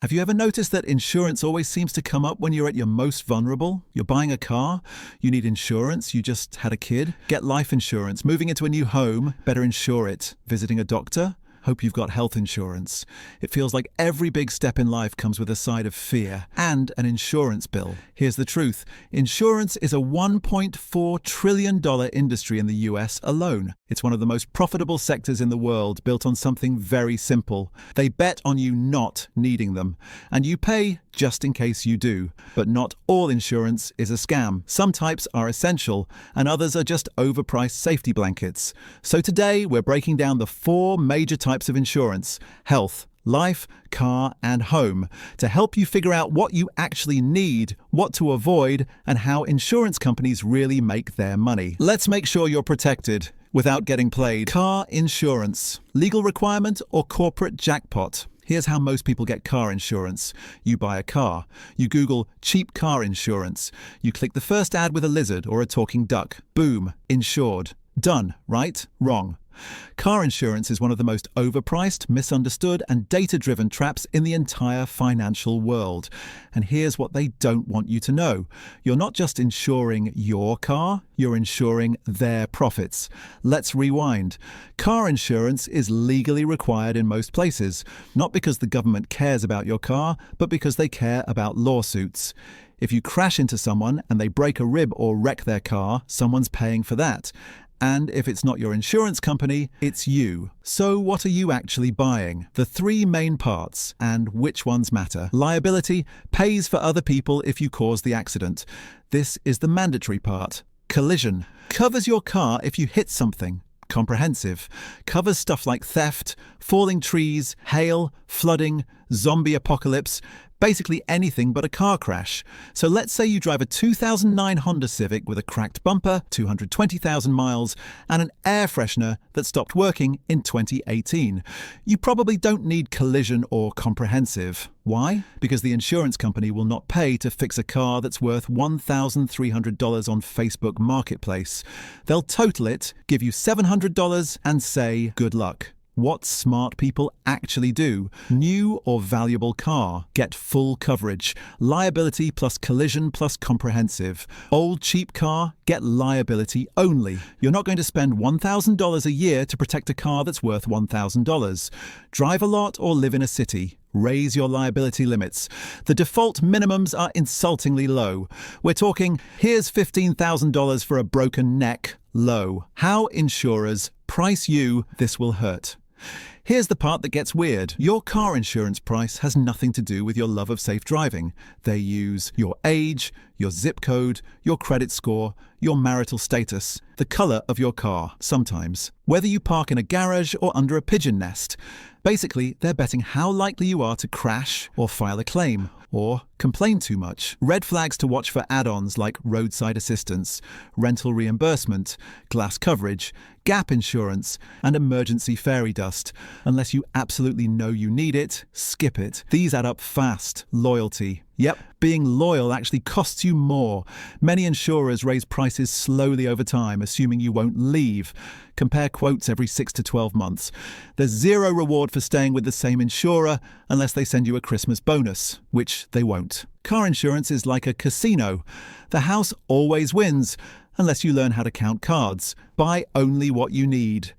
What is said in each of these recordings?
Have you ever noticed that insurance always seems to come up when you're at your most vulnerable? You're buying a car, you need insurance, you just had a kid. Get life insurance, moving into a new home, better insure it. Visiting a doctor? Hope you've got health insurance. It feels like every big step in life comes with a side of fear and an insurance bill. Here's the truth. Insurance is a $1.4 trillion industry in the US alone. It's one of the most profitable sectors in the world, built on something very simple. They bet on you not needing them, and you pay just in case you do. But not all insurance is a scam. Some types are essential, and others are just overpriced safety blankets. So today, we're breaking down the 4 major types of insurance: health, life, car, and home, to help you figure out what you actually need, what to avoid, and how insurance companies really make their money. Let's make sure you're protected without getting played. Car insurance. Legal requirement or corporate jackpot? Here's how most people get car insurance. You buy a car. You Google cheap car insurance. You click the first ad with a lizard or a talking duck. Boom, insured. Done, right? Wrong. Car insurance is one of the most overpriced, misunderstood, and data-driven traps in the entire financial world. And here's what they don't want you to know. You're not just insuring your car, you're insuring their profits. Let's rewind. Car insurance is legally required in most places, not because the government cares about your car, but because they care about lawsuits. If you crash into someone and they break a rib or wreck their car, someone's paying for that. And if it's not your insurance company, it's you. So what are you actually buying? The 3 main parts, and which ones matter. Liability pays for other people if you cause the accident. This is the mandatory part. Collision covers your car if you hit something. Comprehensive covers stuff like theft, falling trees, hail, flooding, zombie apocalypse, basically anything but a car crash. So let's say you drive a 2009 Honda Civic with a cracked bumper, 220,000 miles, and an air freshener that stopped working in 2018. You probably don't need collision or comprehensive. Why? Because the insurance company will not pay to fix a car that's worth $1,300 on Facebook Marketplace. They'll total it, give you $700, and say, good luck. What smart people actually do. New or valuable car. Get full coverage. Liability plus collision plus comprehensive. Old cheap car. Get liability only. You're not going to spend $1,000 a year to protect a car that's worth $1,000. Drive a lot or live in a city. Raise your liability limits. The default minimums are insultingly low. We're talking, here's $15,000 for a broken neck. Low. How insurers price you, this will hurt. Here's the part that gets weird. Your car insurance price has nothing to do with your love of safe driving. They use your age, your zip code, your credit score, your marital status, the color of your car, sometimes, whether you park in a garage or under a pigeon nest. Basically, they're betting how likely you are to crash or file a claim or complain too much. Red flags to watch for add-ons like roadside assistance, rental reimbursement, glass coverage, gap insurance, and emergency fairy dust. Unless you absolutely know you need it, skip it. These add up fast. Loyalty. Yep, being loyal actually costs you more. Many insurers raise prices slowly over time, assuming you won't leave. Compare quotes every 6 to 12 months. There's zero reward for staying with the same insurer unless they send you a Christmas bonus, which they won't. Car insurance is like a casino. The house always wins, unless you learn how to count cards. Buy only what you need.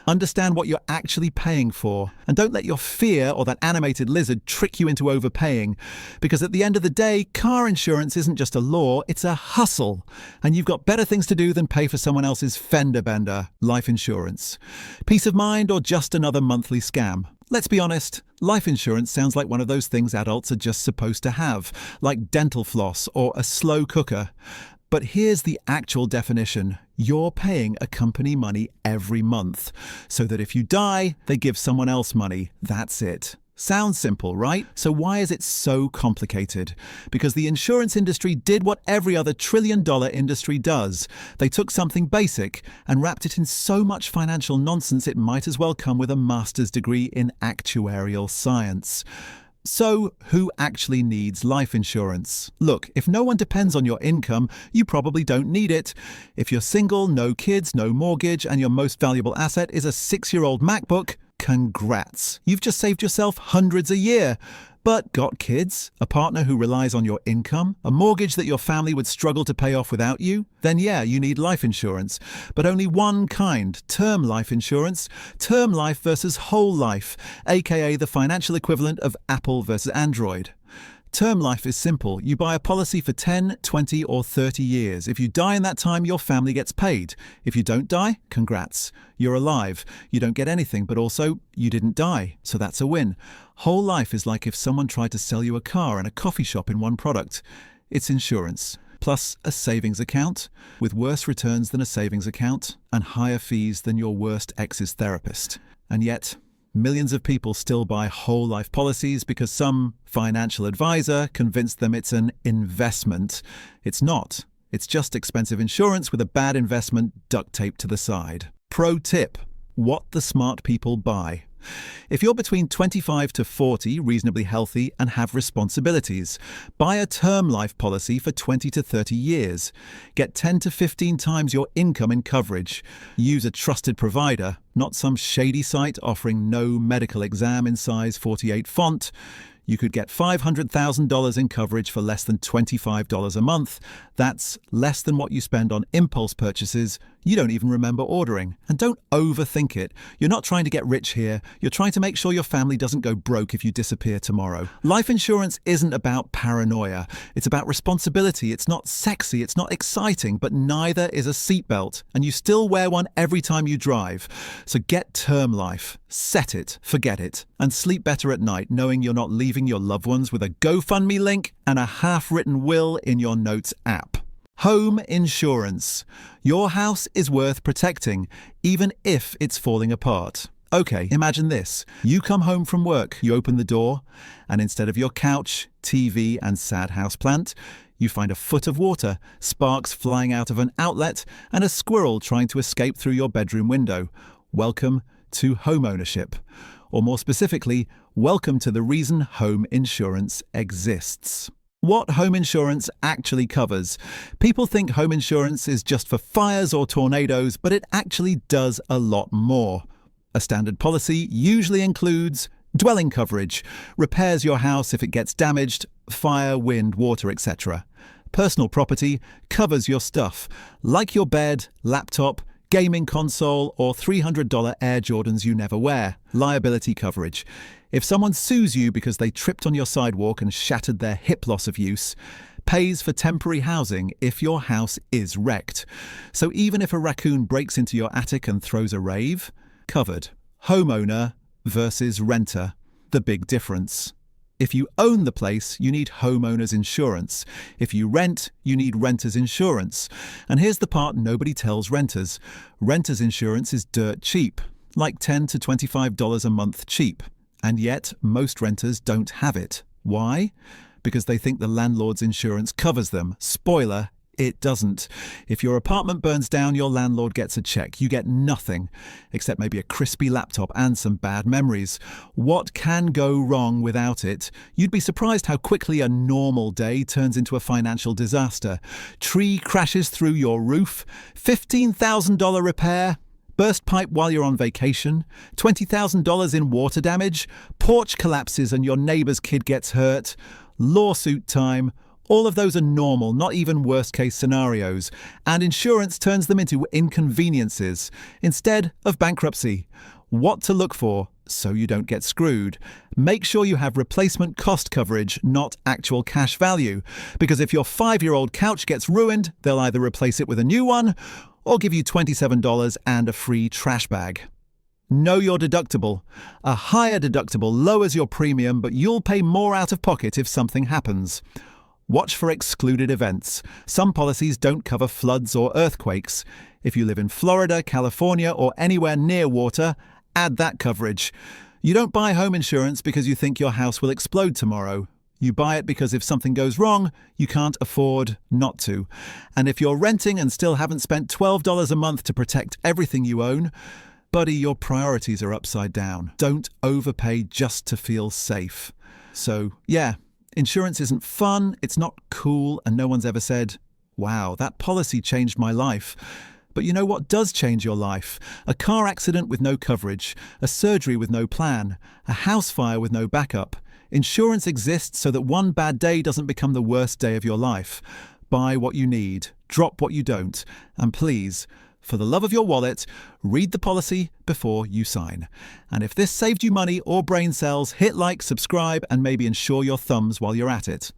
Understand what you're actually paying for. And don't let your fear or that animated lizard trick you into overpaying. Because at the end of the day, car insurance isn't just a law, it's a hustle. And you've got better things to do than pay for someone else's fender bender, life insurance. Peace of mind or just another monthly scam? Let's be honest, life insurance sounds like one of those things adults are just supposed to have, like dental floss or a slow cooker. But here's the actual definition. You're paying a company money every month, so that if you die, they give someone else money. That's it. Sounds simple, right? So why is it so complicated? Because the insurance industry did what every other trillion-dollar industry does. They took something basic and wrapped it in so much financial nonsense it might as well come with a master's degree in actuarial science. So, who actually needs life insurance? Look, if no one depends on your income, you probably don't need it. If you're single, no kids, no mortgage, and your most valuable asset is a 6-year-old MacBook, congrats. You've just saved yourself hundreds a year. But got kids? A partner who relies on your income? A mortgage that your family would struggle to pay off without you? Then yeah, you need life insurance. But only one kind, term life insurance. Term life versus whole life, aka the financial equivalent of Apple versus Android. Term life is simple. You buy a policy for 10, 20 or 30 years. If you die in that time, your family gets paid. If you don't die, congrats. You're alive. You don't get anything, but also you didn't die. So that's a win. Whole life is like if someone tried to sell you a car and a coffee shop in one product. It's insurance. Plus a savings account with worse returns than a savings account and higher fees than your worst ex's therapist. And yet, millions of people still buy whole life policies because some financial advisor convinced them it's an investment. It's not. It's just expensive insurance with a bad investment duct taped to the side. Pro tip: what the smart people buy. If you're between 25 to 40, reasonably healthy, and have responsibilities, buy a term life policy for 20 to 30 years. Get 10 to 15 times your income in coverage. Use a trusted provider, not some shady site offering no medical exam in size 48 font. You could get $500,000 in coverage for less than $25 a month. That's less than what you spend on impulse purchases you don't even remember ordering. And don't overthink it. You're not trying to get rich here. You're trying to make sure your family doesn't go broke if you disappear tomorrow. Life insurance isn't about paranoia. It's about responsibility. It's not sexy. It's not exciting, but neither is a seatbelt. And you still wear one every time you drive. So get term life. Set it, forget it, and sleep better at night knowing you're not leaving your loved ones with a GoFundMe link and a half-written will in your notes app. Home insurance. Your house is worth protecting, even if it's falling apart. Okay, imagine this. You come home from work, you open the door, and instead of your couch, TV, and sad houseplant, you find a foot of water, sparks flying out of an outlet, and a squirrel trying to escape through your bedroom window. Welcome to home ownership. Or more specifically, welcome to the reason home insurance exists. What home insurance actually covers. People think home insurance is just for fires or tornadoes, but it actually does a lot more. A standard policy usually includes dwelling coverage, repairs your house if it gets damaged, fire, wind, water, etc. Personal property covers your stuff, like your bed, laptop, gaming console, or $300 Air Jordans you never wear. Liability coverage. If someone sues you because they tripped on your sidewalk and shattered their hip loss of use, pays for temporary housing if your house is wrecked. So even if a raccoon breaks into your attic and throws a rave, covered. Homeowner versus renter. The big difference. If you own the place, you need homeowner's insurance. If you rent, you need renter's insurance. And here's the part nobody tells renters. Renter's insurance is dirt cheap, like $10 to $25 a month cheap. And yet, most renters don't have it. Why? Because they think the landlord's insurance covers them. Spoiler, it doesn't. If your apartment burns down, your landlord gets a check. You get nothing, except maybe a crispy laptop and some bad memories. What can go wrong without it? You'd be surprised how quickly a normal day turns into a financial disaster. Tree crashes through your roof, $15,000 repair, burst pipe while you're on vacation, $20,000 in water damage, porch collapses and your neighbor's kid gets hurt, lawsuit time. All of those are normal, not even worst-case scenarios, and insurance turns them into inconveniences instead of bankruptcy. What to look for so you don't get screwed. Make sure you have replacement cost coverage, not actual cash value, because if your 5-year-old couch gets ruined, they'll either replace it with a new one or give you $27 and a free trash bag. Know your deductible. A higher deductible lowers your premium, but you'll pay more out of pocket if something happens. Watch for excluded events. Some policies don't cover floods or earthquakes. If you live in Florida, California, or anywhere near water, add that coverage. You don't buy home insurance because you think your house will explode tomorrow. You buy it because if something goes wrong, you can't afford not to. And if you're renting and still haven't spent $12 a month to protect everything you own, buddy, your priorities are upside down. Don't overpay just to feel safe. So, yeah, insurance isn't fun, it's not cool, and no one's ever said, wow, that policy changed my life. But you know what does change your life? A car accident with no coverage, a surgery with no plan, a house fire with no backup. Insurance exists so that one bad day doesn't become the worst day of your life. Buy what you need, drop what you don't, and please, for the love of your wallet, read the policy before you sign. And if this saved you money or brain cells, hit like, subscribe, and maybe insure your thumbs while you're at it.